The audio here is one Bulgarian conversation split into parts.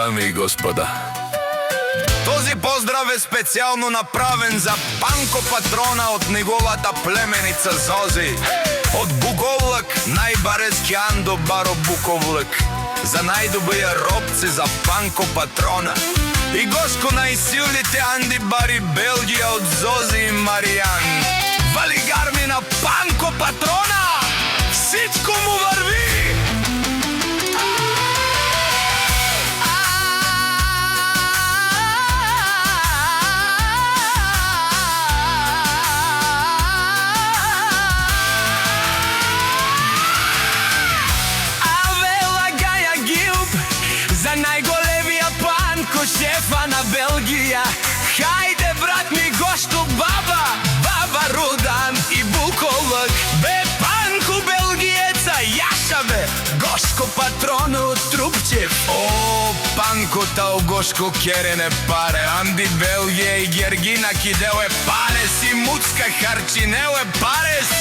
дами и господа. Този поздрав е специјално направен за Панко Патрона од неговата племеница Зози. Од Буковлак, најбарески Андо Баро Буковлак. За најдобрија робци за Панко Патрона. И Гошко најсилните Анди Бари Белгија од Зози и Маријан. Валигарми на Панко Патрона! Всичко му върви! Најголемија Панко, шефа на Белгија. Хајде брат ми Гошко, баба Рудан и Буковлак. Бе Панко Белгиеца, јаша бе, Гошко Патрона од Трупчев. О, Панко тау Гошко керене паре, Анди Белгија и Гергина киделе паре, си Муцка харчинеле парес,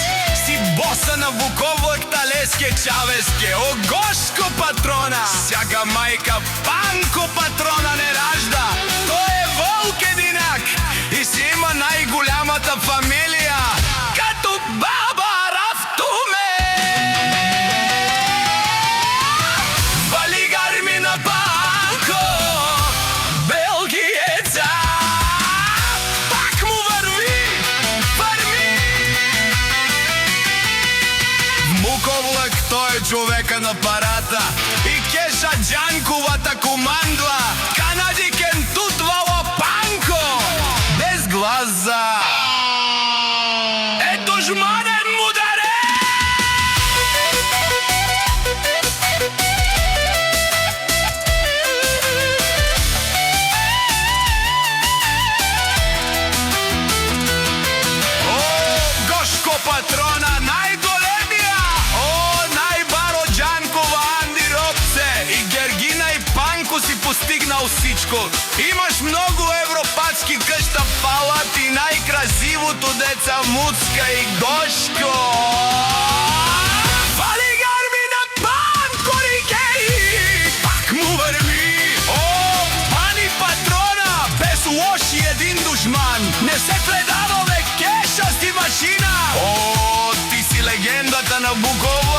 си боса на Буковлак талеске чавеске. О, Гошко Патрона! Сяка мајка Панко Патрона не ражда. Тој е волк единак и си има најголямата фамилија, като баба Рафтуме. Валигарми на Панко, Белгиеца, пак му върви. Буковлак, тој е човека на парата и Кеша Джанковата командла. Канади кен тутвала Панко без глаза. Ето жманен мударе! О, Гошко Патрона, најголемија! О, најбаро Джанкова, Анди Робце и Гергина и Панко си постигнал всичко. Имаш многу европатски къща, палат и најкрасивото деца Муцка и Гошко. Валигарми на Панко Рикеи, пак му върви. О, Пани Патрона, без лош и един душман. Не се предава бе, Кеша си машина. О, ти си легендата на Буковлак.